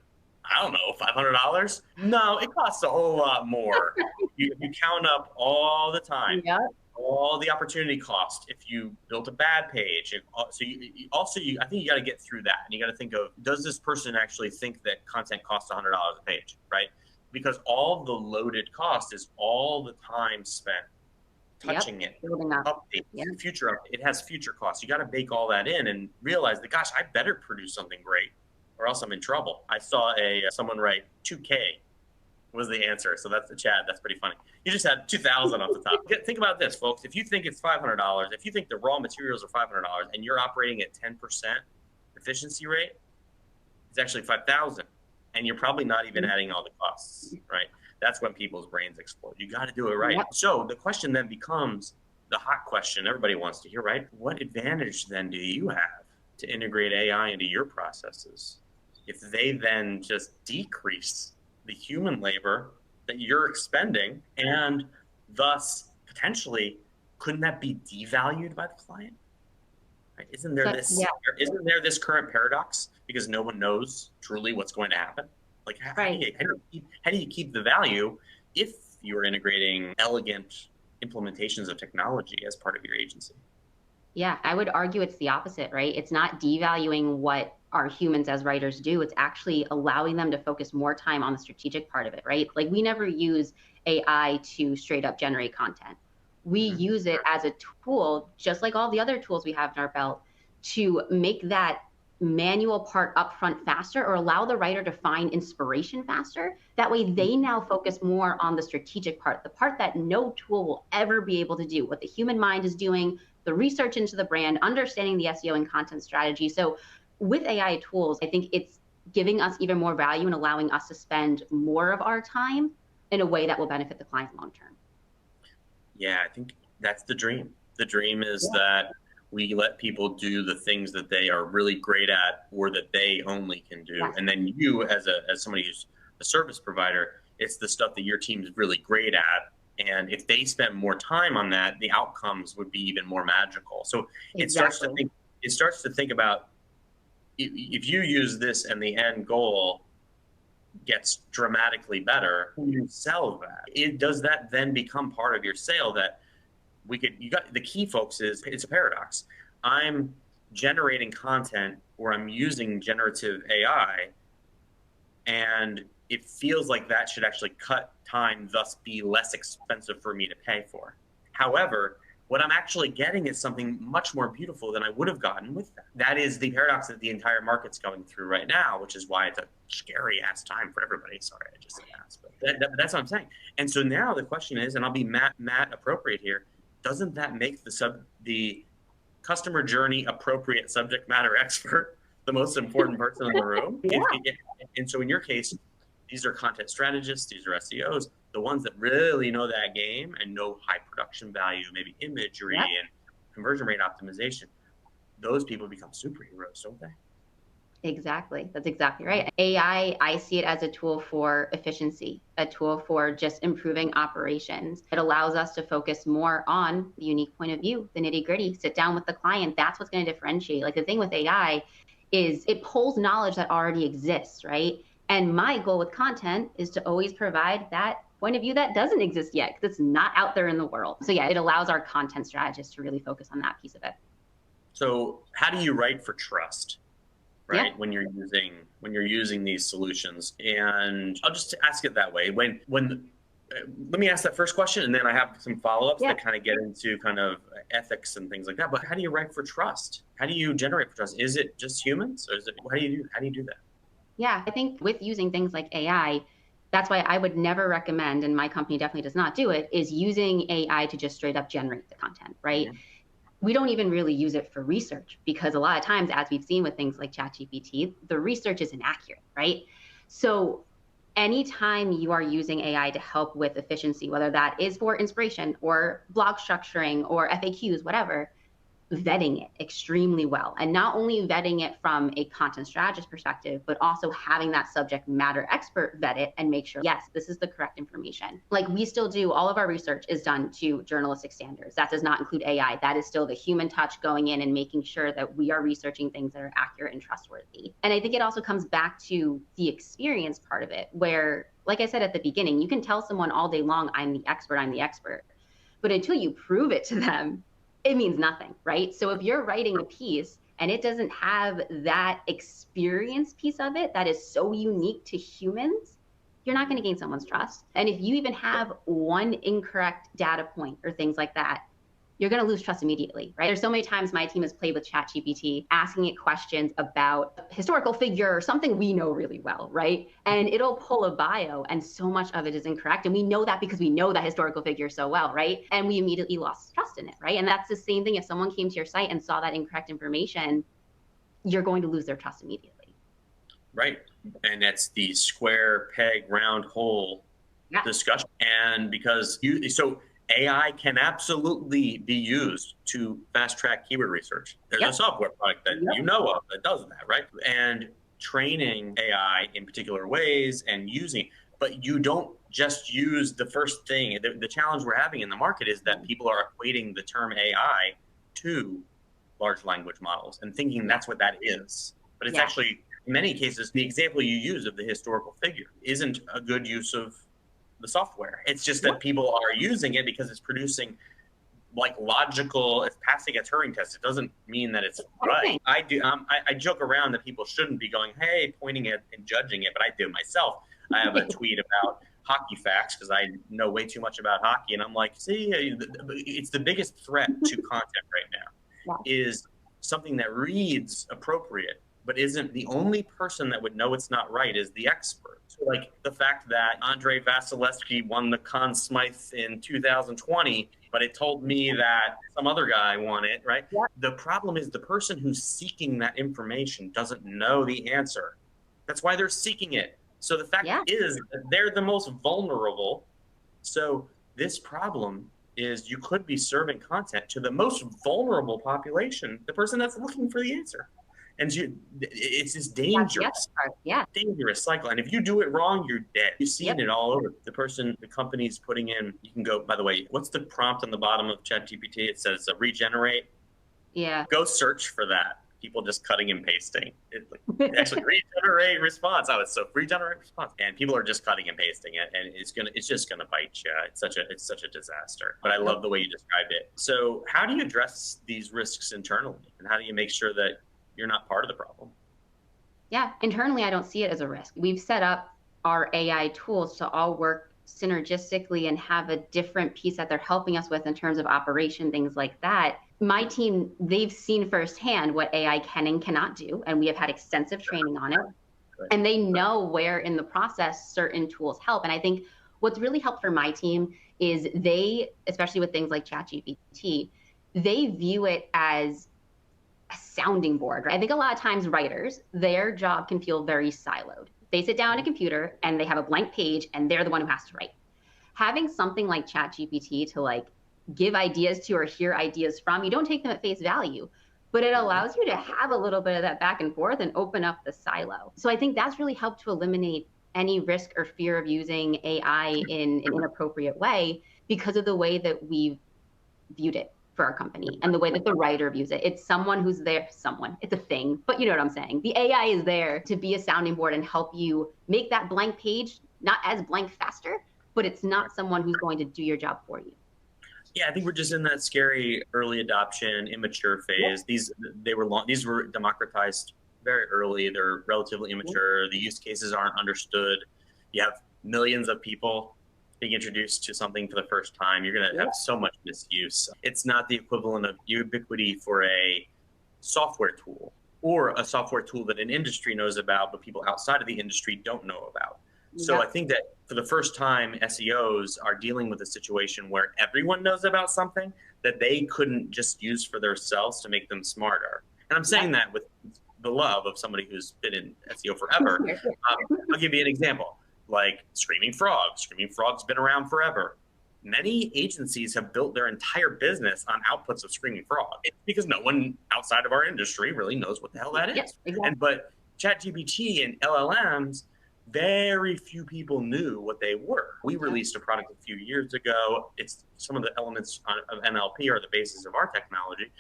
I don't know, $500? No, it costs a whole lot more. you count up all the time, all the opportunity cost. If you built a bad page, I think you got to get through that, and you got to think of, does this person actually think that content costs $100 a page, right? Because all the loaded cost is all the time spent touching it, updates, future update. It has future costs. You got to bake all that in and realize that, gosh, I better produce something great, or else I'm in trouble. I saw someone write 2K was the answer. So that's the chat. That's pretty funny. You just had 2,000 off the top. Think about this, folks. If you think it's $500, if you think the raw materials are $500 and you're operating at 10% efficiency rate, it's actually 5,000. And you're probably not even adding all the costs, right? That's when people's brains explode. You got to do it right. Yep. So the question then becomes the hot question everybody wants to hear, right? What advantage then do you have to integrate AI into your processes if they then just decrease the human labor that you're expending, and thus potentially couldn't that be devalued by the client? Right? Isn't there this current paradox because no one knows truly what's going to happen? Like how do you keep the value if you're integrating elegant implementations of technology as part of your agency? Yeah, I would argue it's the opposite, right? It's not devaluing what our humans as writers do. It's actually allowing them to focus more time on the strategic part of it, right? Like we never use AI to straight up generate content. We use it as a tool, just like all the other tools we have in our belt, to make that manual part upfront faster or allow the writer to find inspiration faster. That way they now focus more on the strategic part, the part that no tool will ever be able to do, what the human mind is doing, the research into the brand, understanding the SEO and content strategy. So with AI tools, I think it's giving us even more value and allowing us to spend more of our time in a way that will benefit the client long term. Yeah, I think that's the dream. The dream is that we let people do the things that they are really great at or that they only can do. And then you, as somebody who's a service provider, it's the stuff that your team is really great at. And if they spend more time on that, the outcomes would be even more magical. So it starts to think about, if you use this and the end goal gets dramatically better, you sell that. Does that then become part of your sale that the key, folks, is it's a paradox. I'm generating content or I'm using generative AI, and it feels like that should actually cut time, thus be less expensive for me to pay for. However, what I'm actually getting is something much more beautiful than I would have gotten with that. That is the paradox that the entire market's going through right now, which is why it's a scary ass time for everybody. Sorry, I just said ass, but that's what I'm saying. And so now the question is, and I'll be Matt appropriate here, doesn't that make the customer journey appropriate subject matter expert the most important person in the room? And so in your case, these are content strategists, these are SEOs, the ones that really know that game and know high production value, maybe imagery and conversion rate optimization. Those people become superheroes, don't they? Exactly. That's exactly right. AI, I see it as a tool for efficiency, a tool for just improving operations. It allows us to focus more on the unique point of view, the nitty gritty, sit down with the client. That's what's going to differentiate. Like, the thing with AI is it pulls knowledge that already exists, right? And my goal with content is to always provide that point of view that doesn't exist yet, because it's not out there in the world. So yeah, it allows our content strategists to really focus on that piece of it. So how do you write for trust? Right? When you're using these solutions. And I'll just ask it that way. Let me ask that first question, and then I have some follow-ups that kind of get into kind of ethics and things like that. But how do you write for trust? How do you generate for trust? Is it just humans, or how do you do that? Yeah, I think with using things like AI, that's why I would never recommend, and my company definitely does not do it, is using AI to just straight up generate the content, right? Mm-hmm. We don't even really use it for research, because a lot of times, as we've seen with things like ChatGPT, the research is inaccurate, right? So anytime you are using AI to help with efficiency, whether that is for inspiration or blog structuring or FAQs, whatever, vetting it extremely well. And not only vetting it from a content strategist perspective, but also having that subject matter expert vet it and make sure, yes, this is the correct information. Like, we still do, all of our research is done to journalistic standards. That does not include AI. That is still the human touch going in and making sure that we are researching things that are accurate and trustworthy. And I think it also comes back to the experience part of it, where, like I said at the beginning, you can tell someone all day long, I'm the expert. But until you prove it to them, it means nothing, right? So if you're writing a piece and it doesn't have that experience piece of it that is so unique to humans, you're not going to gain someone's trust. And if you even have one incorrect data point or things like that, you're going to lose trust immediately, right? There's so many times my team has played with ChatGPT, asking it questions about a historical figure or something we know really well, right? And it'll pull a bio, and so much of it is incorrect. And we know that because we know that historical figure so well, right? And we immediately lost trust in it, right? And that's the same thing. If someone came to your site and saw that incorrect information, you're going to lose their trust immediately. Right. And that's the square peg, round hole discussion. And because AI can absolutely be used to fast track keyword research. There's a software product that you know of that does that, right? And training AI in particular ways and using, but you don't just use the first thing. The challenge we're having in the market is that people are equating the term AI to large language models and thinking that's what that is. But it's actually, in many cases, the example you use of the historical figure isn't a good use of the software. It's just that people are using it because it's producing like logical, it's passing a Turing test. It doesn't mean that it's right. I joke around that people shouldn't be going, hey, pointing it and judging it, but I do myself. I have a tweet about hockey facts because I know way too much about hockey. And I'm like, see, it's the biggest threat to content right now is something that reads appropriate, but isn't the only person that would know it's not right is the expert. So like the fact that Andre Vasilevsky won the Conn Smythe in 2020, but it told me that some other guy won it, right? The problem is the person who's seeking that information doesn't know the answer, That's why they're seeking it. So the fact Yeah. is that they're the most vulnerable. So this problem is you could be serving content to the most vulnerable population, the person that's looking for the answer. And it's this That's the other dangerous, part. Yeah. dangerous cycle. And if you do it wrong, you're dead. You've seen Yep. it all over. The company's putting in, you can go, by the way, what's the prompt on the bottom of ChatGPT? It says regenerate. Yeah. Go search for that. People just cutting and pasting. Actually, regenerate response. Oh, it's so regenerate response, and people are just cutting and pasting it, and it's just gonna bite you. It's such a disaster. But I love the way you described it. So, how do you address these risks internally, and how do you make sure that you're not part of the problem? Yeah. Internally, I don't see it as a risk. We've set up our AI tools to all work synergistically and have a different piece that they're helping us with in terms of operation, things like that. My team, they've seen firsthand what AI can and cannot do, and we have had extensive training on it. And they know where in the process certain tools help. And I think what's really helped for my team is they, especially with things like ChatGPT, they view it as a sounding board. Right? I think a lot of times writers, their job can feel very siloed. They sit down at a computer and they have a blank page and they're the one who has to write. Having something like ChatGPT to like give ideas to or hear ideas from, you don't take them at face value, but it allows you to have a little bit of that back and forth and open up the silo. So I think that's really helped to eliminate any risk or fear of using AI in an inappropriate way because of the way that we've viewed it for our company and the way that the writer views it. It's someone who's there, it's a thing, but you know what I'm saying. The AI is there to be a sounding board and help you make that blank page not as blank faster, but it's not someone who's going to do your job for you. Yeah, I think we're just in that scary early adoption, immature phase. These were democratized very early. They're relatively immature. The use cases aren't understood. You have millions of people being introduced to something for the first time. You're going to have so much misuse. It's not the equivalent of ubiquity for a software tool or a software tool that an industry knows about, but people outside of the industry don't know about. So I think that for the first time, SEOs are dealing with a situation where everyone knows about something that they couldn't just use for themselves to make them smarter. And I'm saying that with the love of somebody who's been in SEO forever. I'll give you an example, like Screaming Frog. Screaming Frog's been around forever. Many agencies have built their entire business on outputs of Screaming Frog. It's because no one outside of our industry really knows what the hell that is. But ChatGPT and LLMs, very few people knew what they were. We released a product a few years ago. It's some of the elements of NLP are the basis of our technology.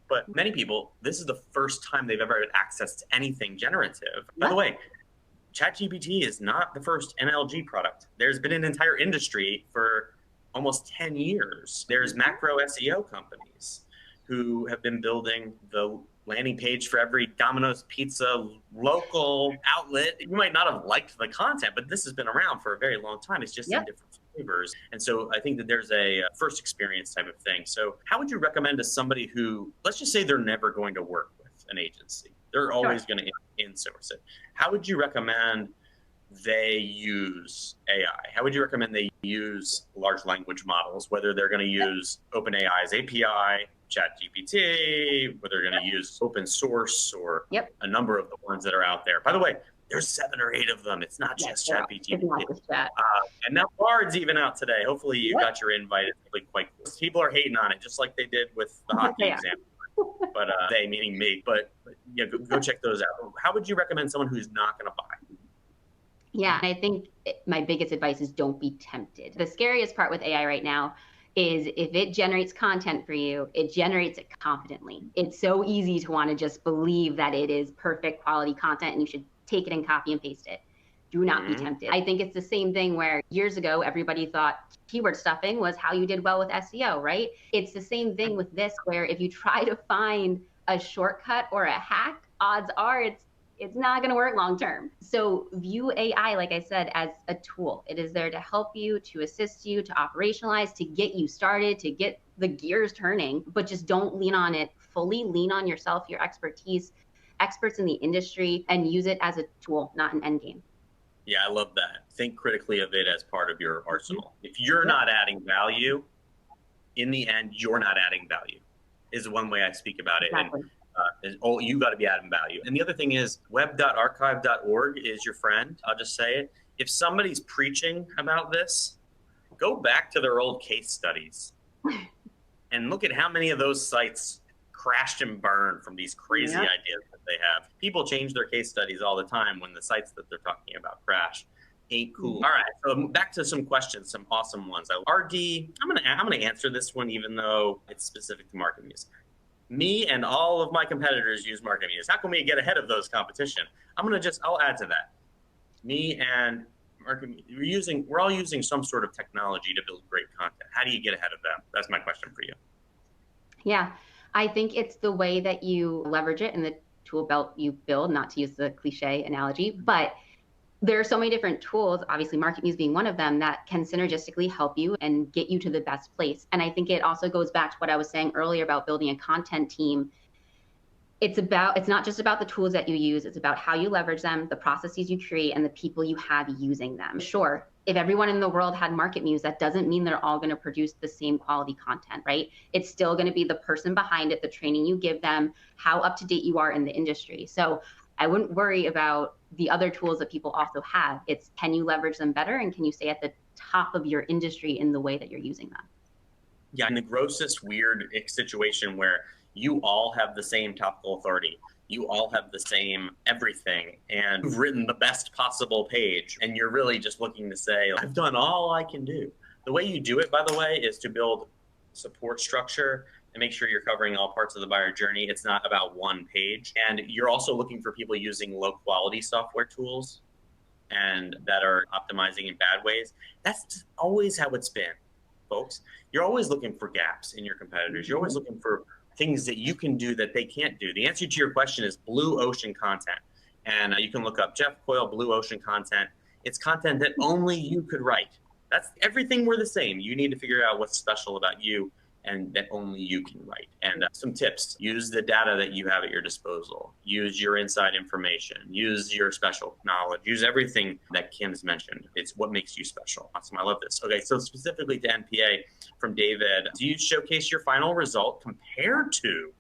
But many people, this is the first time they've ever had access to anything generative. By the way, ChatGPT is not the first NLG product. There's been an entire industry for almost 10 years. There's macro SEO companies who have been building the landing page for every Domino's Pizza local outlet. You might not have liked the content, but this has been around for a very long time. It's just in different flavors. And so I think that there's a first experience type of thing. So how would you recommend to somebody who, let's just say they're never going to work with an agency, they're always going to insource it. How would you recommend they use AI? How would you recommend they use large language models, whether they're going to use OpenAI's API, ChatGPT, whether they're going to use open source or a number of the ones that are out there? By the way, there's 7 or 8 of them. It's not just ChatGPT. And now Bard's even out today. Hopefully you got your invite. It's really quite cool. People are hating on it, just like they did with the hockey example. But they, meaning me. But yeah, go check those out. How would you recommend someone who's not going to buy? Yeah, I think my biggest advice is don't be tempted. The scariest part with AI right now is if it generates content for you, it generates it confidently. It's so easy to want to just believe that it is perfect quality content and you should take it and copy and paste it. Do not be tempted. I think it's the same thing where years ago, everybody thought keyword stuffing was how you did well with SEO, right? It's the same thing with this, where if you try to find a shortcut or a hack, odds are it's not going to work long term. So view AI, like I said, as a tool. It is there to help you, to assist you, to operationalize, to get you started, to get the gears turning, but just don't lean on it fully. Lean on yourself, your expertise, experts in the industry, and use it as a tool, not an end game. Yeah, I love that. Think critically of it as part of your arsenal. If you're not adding value, in the end, you're not adding value, is one way I speak about it. And You got to be adding value. And the other thing is web.archive.org is your friend. I'll just say it. If somebody's preaching about this, go back to their old case studies and look at how many of those sites crashed and burned from these crazy ideas that they have. People change their case studies all the time when the sites that they're talking about crash. Ain't cool. All right, so back to some questions, some awesome ones. RD, I'm gonna answer this one even though it's specific to MarketMuse. Me and all of my competitors use MarketMuse. How can we get ahead of those competition? I'll add to that. Me and MarketMuse, we're all using some sort of technology to build great content. How do you get ahead of them? That's my question for you. Yeah, I think it's the way that you leverage it in the tool belt you build, not to use the cliche analogy, but there are so many different tools, obviously MarketMuse being one of them, that can synergistically help you and get you to the best place. And I think it also goes back to what I was saying earlier about building a content team. It's not just about the tools that you use, it's about how you leverage them, the processes you create, and the people you have using them. Sure, if everyone in the world had MarketMuse, that doesn't mean they're all going to produce the same quality content, right? It's still going to be the person behind it, the training you give them, how up to date you are in the industry. So I wouldn't worry about the other tools that people also have. It's, can you leverage them better, and can you stay at the top of your industry in the way that you're using them? Yeah, in the grossest weird situation where you all have the same topical authority, you all have the same everything, and you've written the best possible page, and you're really just looking to say, I've done all I can do. The way you do it, by the way, is to build support structure and make sure you're covering all parts of the buyer journey. It's not about one page. And you're also looking for people using low quality software tools and that are optimizing in bad ways. That's always how it's been, folks. You're always looking for gaps in your competitors. You're always looking for things that you can do that they can't do. The answer to your question is blue ocean content. And you can look up Jeff Coyle, blue ocean content. It's content that only you could write. That's everything. We're the same. You need to figure out what's special about you and that only you can write. And some tips: use the data that you have at your disposal. Use your inside information. Use your special knowledge. Use everything that Kim's mentioned. It's what makes you special. Awesome. I love this. Okay, so specifically to NPA from David, do you showcase your final result compared to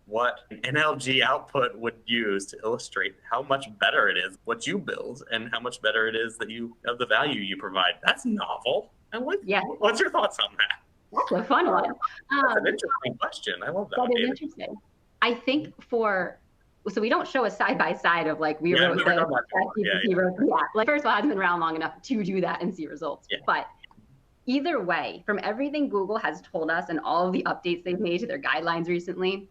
what an NLG output would use to illustrate how much better it is what you build and how much better it is that you have the value you provide? That's novel. What's your thoughts on that? That's a fun one. That's an interesting question. I love that. That is interesting. I think so we don't show a side by side of like we wrote the like first of all, it hasn't been around long enough to do that and see results. Yeah. But either way, from everything Google has told us and all of the updates they've made to their guidelines recently,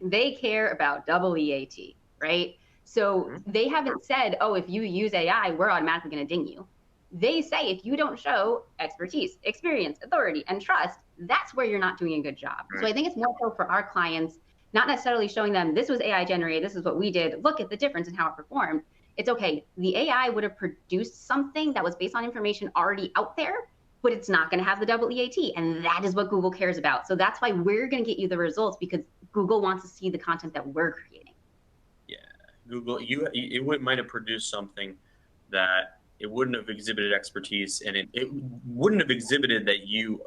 they care about double EAT, right? So they haven't said, oh, if you use AI, we're automatically going to ding you. They say if you don't show expertise, experience, authority, and trust, that's where you're not doing a good job. Right. So I think it's more so for our clients, not necessarily showing them this was AI generated, this is what we did, look at the difference in how it performed. It's okay, the AI would have produced something that was based on information already out there, but it's not going to have the double EAT, and that is what Google cares about. So that's why we're going to get you the results, because Google wants to see the content that we're creating. Yeah, Google, it might have produced something that it wouldn't have exhibited expertise, and it wouldn't have exhibited that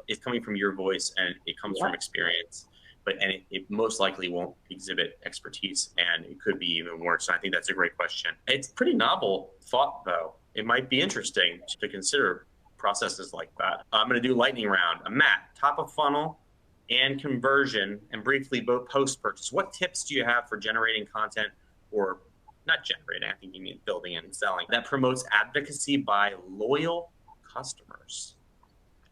it's coming from your voice and it comes from experience, and it most likely won't exhibit expertise, and it could be even worse. So I think that's a great question. It's pretty novel thought, though. It might be interesting to consider processes like that. I'm going to do lightning round. Matt, top of funnel and conversion, and briefly both post-purchase. What tips do you have for generating content, or not generating, I think you mean building and selling, that promotes advocacy by loyal customers?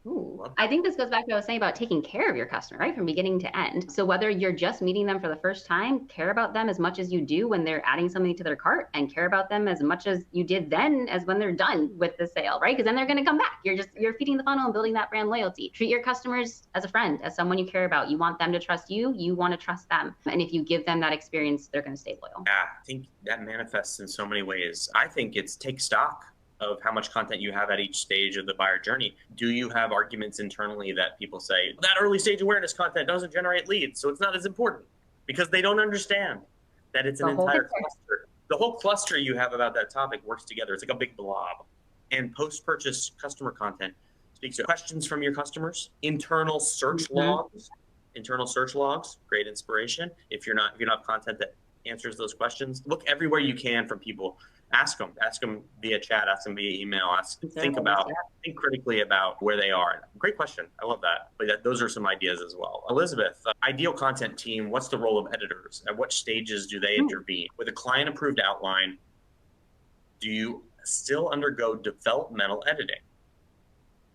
Ooh, I think this goes back to what I was saying about taking care of your customer, right? From beginning to end. So whether you're just meeting them for the first time, care about them as much as you do when they're adding something to their cart, and care about them as much as you did then as when they're done with the sale, right? Because then they're going to come back. You're feeding the funnel and building that brand loyalty. Treat your customers as a friend, as someone you care about. You want them to trust you. You want to trust them. And if you give them that experience, they're going to stay loyal. Yeah, I think that manifests in so many ways. I think it's take stock of how much content you have at each stage of the buyer journey. Do you have arguments internally that people say, that early stage awareness content doesn't generate leads, so it's not as important? Because they don't understand that it's an entire cluster. The whole cluster you have about that topic works together. It's like a big blob. And post-purchase customer content speaks to questions from your customers, internal search logs, internal search logs, great inspiration. If you don't have content that answers those questions, look everywhere you can from people. Ask them via chat, ask them via email, think critically about where they are. Great question. I love that. But those are some ideas as well. Elizabeth, ideal content team, what's the role of editors? At what stages do they intervene? With a client approved outline, do you still undergo developmental editing?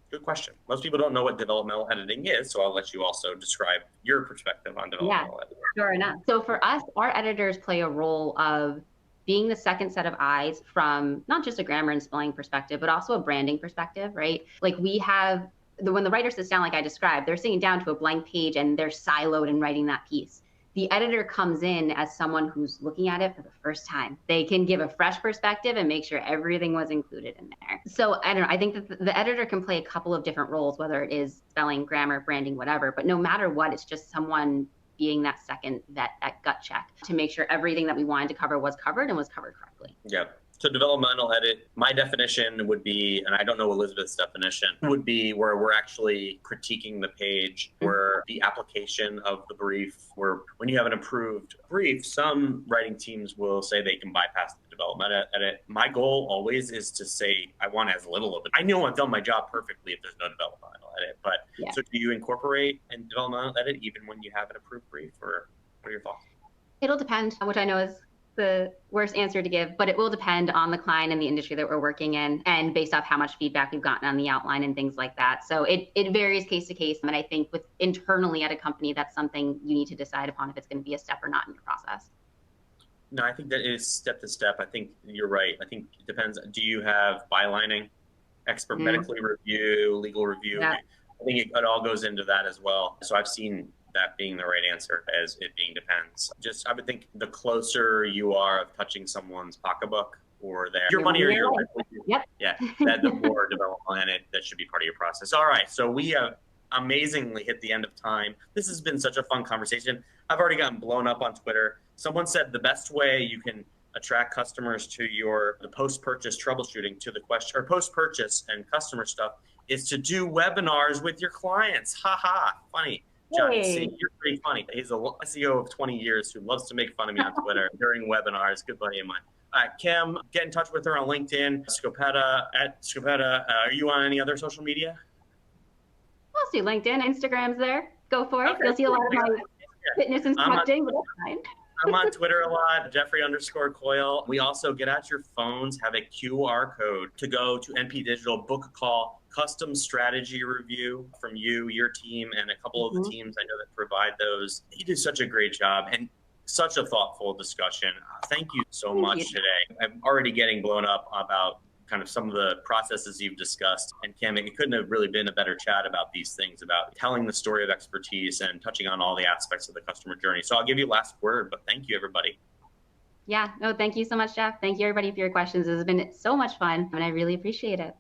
Good question. Most people don't know what developmental editing is, so I'll let you also describe your perspective on developmental editing. Sure enough. So for us, our editors play a role of being the second set of eyes from not just a grammar and spelling perspective, but also a branding perspective, right? Like we have, when the writer sits down, like I described, they're sitting down to a blank page and they're siloed in writing that piece. The editor comes in as someone who's looking at it for the first time. They can give a fresh perspective and make sure everything was included in there. So I don't know, I think that the editor can play a couple of different roles, whether it is spelling, grammar, branding, whatever, but no matter what, it's just someone being that second vet, that gut check to make sure everything that we wanted to cover was covered and was covered correctly. Yeah. So developmental edit, my definition would be, and I don't know Elizabeth's definition, would be where we're actually critiquing the page, where the application of the brief, where when you have an approved brief, some writing teams will say they can bypass the development edit. My goal always is to say, I want as little of it. I know I've done my job perfectly if there's no developmental edit, but so do you incorporate a developmental edit even when you have an approved brief, or what are your thoughts? It'll depend, which I know is the worst answer to give, but it will depend on the client and the industry that we're working in, and based off how much feedback we've gotten on the outline and things like that. So it varies case to case. And I think with internally at a company, that's something you need to decide upon if it's going to be a step or not in your process. No, I think that is step to step. I think you're right. I think it depends. Do you have bylining, expert medically review, legal review? Yeah. I think it all goes into that as well. So I've seen that being the right answer as it being depends. Just, I would think the closer you are of touching someone's pocketbook or your money or your life, that the more developmental in it, that should be part of your process. All right, so we have amazingly hit the end of time. This has been such a fun conversation. I've already gotten blown up on Twitter. Someone said the best way you can attract customers to the post-purchase troubleshooting, to the question, or post-purchase and customer stuff, is to do webinars with your clients. Ha ha, funny. Johnny, see, you're pretty funny. He's a SEO of 20 years who loves to make fun of me on Twitter during webinars. Good buddy of mine. Kim, get in touch with her on LinkedIn, Scoppetta, at Scoppetta. Are you on any other social media? I'll see LinkedIn, Instagram's there. Go for it. Okay. You'll see a lot of my fitness instructing, but that's fine. I'm on Twitter a lot, Jeffrey_Coyle. We also get out your phones, have a QR code to go to NP Digital, book a call, custom strategy review from you, your team, and a couple of the teams I know that provide those. You do such a great job and such a thoughtful discussion. Thank you so much today. I'm already getting blown up about kind of some of the processes you've discussed. And Kim, it couldn't have really been a better chat about these things, about telling the story of expertise and touching on all the aspects of the customer journey. So I'll give you last word, but thank you, everybody. Yeah, no, thank you so much, Jeff. Thank you, everybody, for your questions. This has been so much fun, and I really appreciate it.